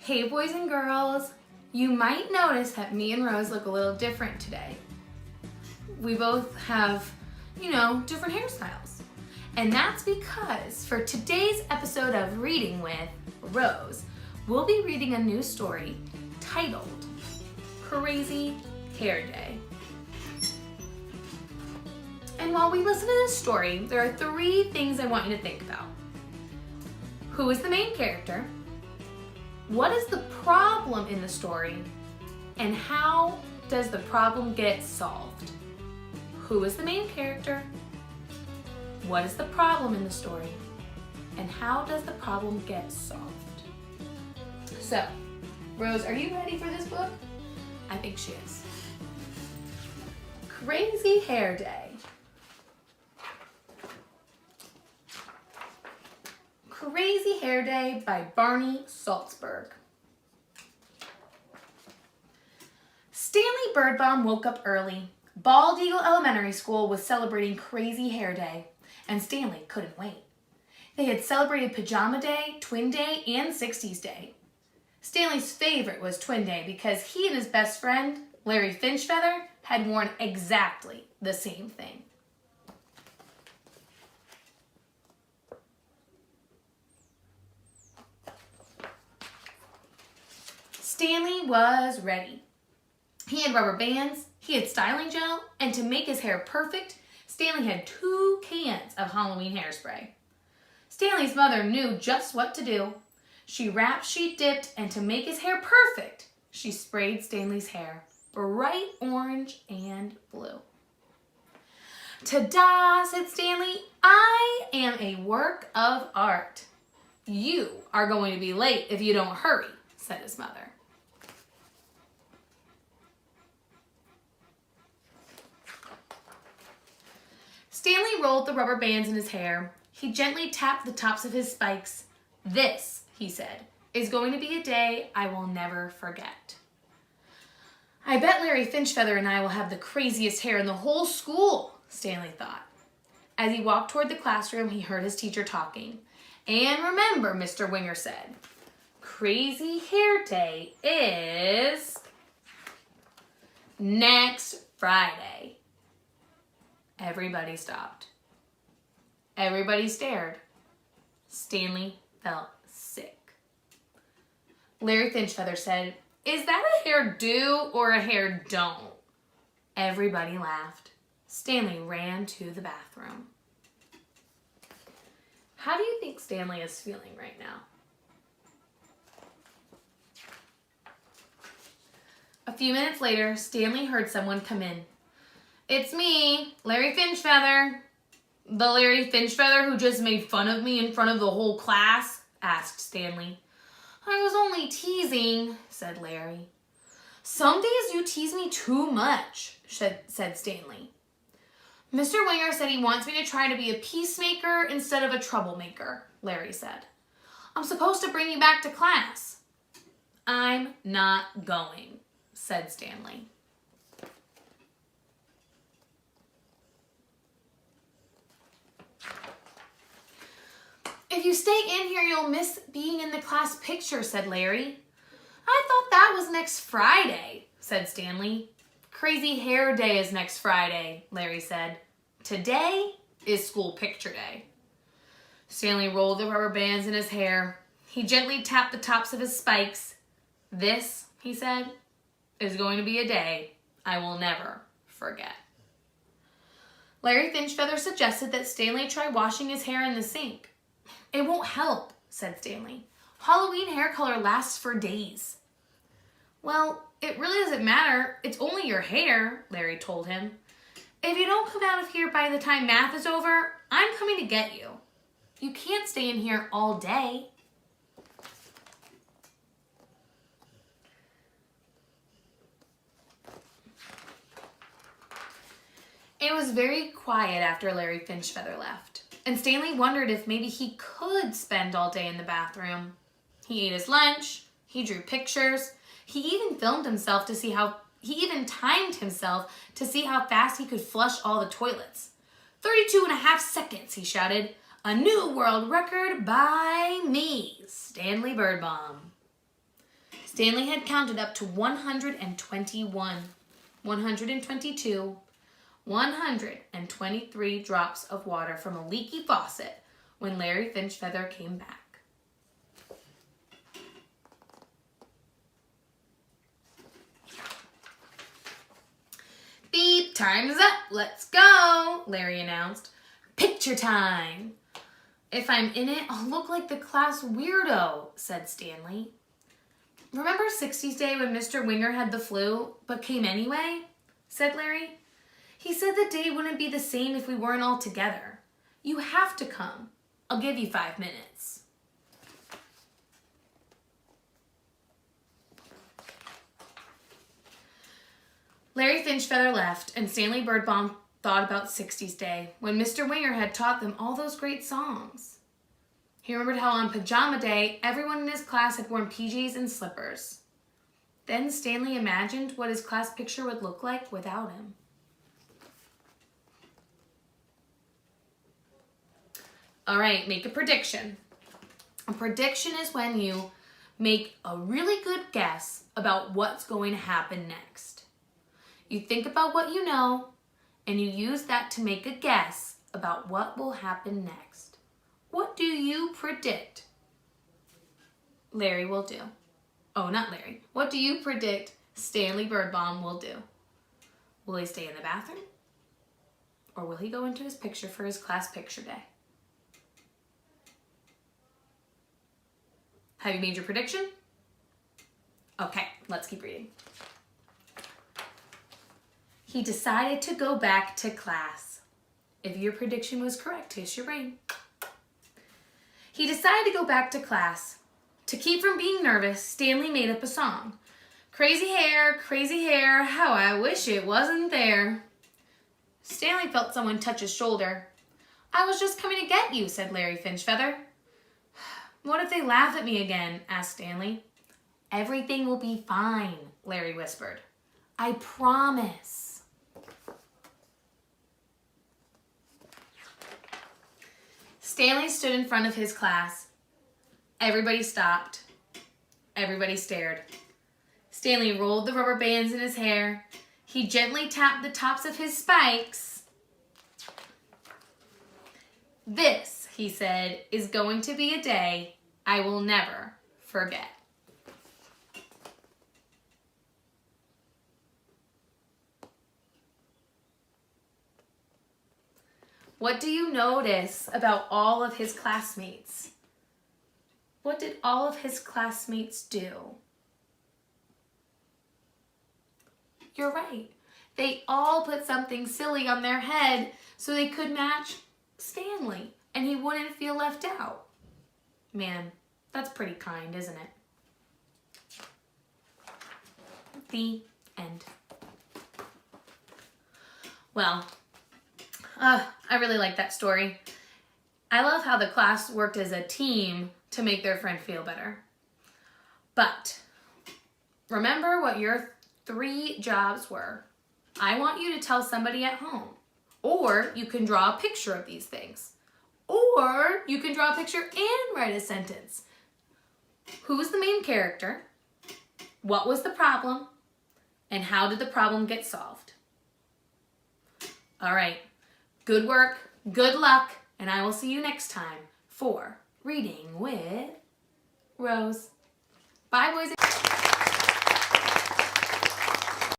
Hey boys and girls, you might notice that me and Rose look a little different today. We both have, different hairstyles. And that's because for today's episode of Reading with Rose, we'll be reading a new story titled Crazy Hair Day. And while we listen to this story, there are 3 things I want you to think about. Who is the main character? What is the problem in the story? And how does the problem get solved? Who is the main character? What is the problem in the story? And how does the problem get solved? So, Rose, are you ready for this book? I think she is. Crazy Hair Day. Crazy Hair Day by Barney Saltzberg. Stanley Birdbaum woke up early. Bald Eagle Elementary School was celebrating Crazy Hair Day, and Stanley couldn't wait. They had celebrated Pajama Day, Twin Day, and 60s Day. Stanley's favorite was Twin Day because he and his best friend, Larry Finchfeather, had worn exactly the same thing. Stanley was ready. He had rubber bands, he had styling gel, and to make his hair perfect, Stanley had 2 cans of Halloween hairspray. Stanley's mother knew just what to do. She wrapped, she dipped, and to make his hair perfect, she sprayed Stanley's hair bright orange and blue. Ta-da, said Stanley. I am a work of art. You are going to be late if you don't hurry, said his mother. Stanley rolled the rubber bands in his hair. He gently tapped the tops of his spikes. This, he said, is going to be a day I will never forget. I bet Larry Finchfeather and I will have the craziest hair in the whole school, Stanley thought. As he walked toward the classroom, he heard his teacher talking. And remember, Mr. Winger said, Crazy Hair Day is next Friday. Everybody stopped. Everybody stared. Stanley felt sick. Larry Finchfeather said, Is that a hair do or a hair don't? Everybody laughed. Stanley ran to the bathroom. How do you think Stanley is feeling right now? A few minutes later, Stanley heard someone come in. It's me, Larry Finchfeather. The Larry Finchfeather who just made fun of me in front of the whole class? Asked Stanley. I was only teasing, said Larry. Some days you tease me too much, said Stanley. Mr. Winger said he wants me to try to be a peacemaker instead of a troublemaker, Larry said. I'm supposed to bring you back to class. I'm not going, said Stanley. If you stay in here, you'll miss being in the class picture, said Larry. I thought that was next Friday, said Stanley. Crazy Hair Day is next Friday, Larry said. Today is school picture day. Stanley rolled the rubber bands in his hair. He gently tapped the tops of his spikes. This, he said, is going to be a day I will never forget. Larry Finchfeather suggested that Stanley try washing his hair in the sink. It won't help, said Stanley. Halloween hair color lasts for days. Well, it really doesn't matter. It's only your hair, Larry told him. If you don't come out of here by the time math is over, I'm coming to get you. You can't stay in here all day. It was very quiet after Larry Finchfeather left, and Stanley wondered if maybe he could spend all day in the bathroom. He ate his lunch, he drew pictures, he even timed himself to see how fast he could flush all the toilets. 32.5 seconds, he shouted. A new world record by me, Stanley Birdbaum. Stanley had counted up to 121, 122, 123 drops of water from a leaky faucet when Larry Finchfeather came back. Beep, time's up, let's go, Larry announced. Picture time. If I'm in it, I'll look like the class weirdo, said Stanley. Remember 60s Day when Mr. Winger had the flu, but came anyway? Said Larry. He said the day wouldn't be the same if we weren't all together. You have to come. I'll give you 5 minutes. Larry Finchfeather left, and Stanley Birdbaum thought about 60s Day, when Mr. Winger had taught them all those great songs. He remembered how on Pajama Day, everyone in his class had worn PJs and slippers. Then Stanley imagined what his class picture would look like without him. All right, make a prediction. A prediction is when you make a really good guess about what's going to happen next. You think about what you know, and you use that to make a guess about what will happen next. What do you predict Larry will do? Oh, not Larry. What do you predict Stanley Birdbaum will do? Will he stay in the bathroom? Or will he go into his picture for his class picture day? Have you made your prediction? Okay, let's keep reading. He decided to go back to class. If your prediction was correct, kiss your brain. He decided to go back to class. To keep from being nervous, Stanley made up a song. Crazy hair, how I wish it wasn't there. Stanley felt someone touch his shoulder. I was just coming to get you, said Larry Finchfeather. What if they laugh at me again? Asked Stanley. Everything will be fine, Larry whispered. I promise. Stanley stood in front of his class. Everybody stopped. Everybody stared. Stanley rolled the rubber bands in his hair. He gently tapped the tops of his spikes. This, he said, is going to be a day I will never forget. What do you notice about all of his classmates? What did all of his classmates do? You're right. They all put something silly on their head so they could match Stanley and he wouldn't feel left out. Man, that's pretty kind, isn't it? The end. Well, I really like that story. I love how the class worked as a team to make their friend feel better. But remember what your 3 jobs were. I want you to tell somebody at home. Or you can draw a picture of these things. Or you can draw a picture and write a sentence. Who's the main character? What was the problem? And how did the problem get solved? All right. Good work, good luck, and I will see you next time for Reading with Rose. Bye, boys.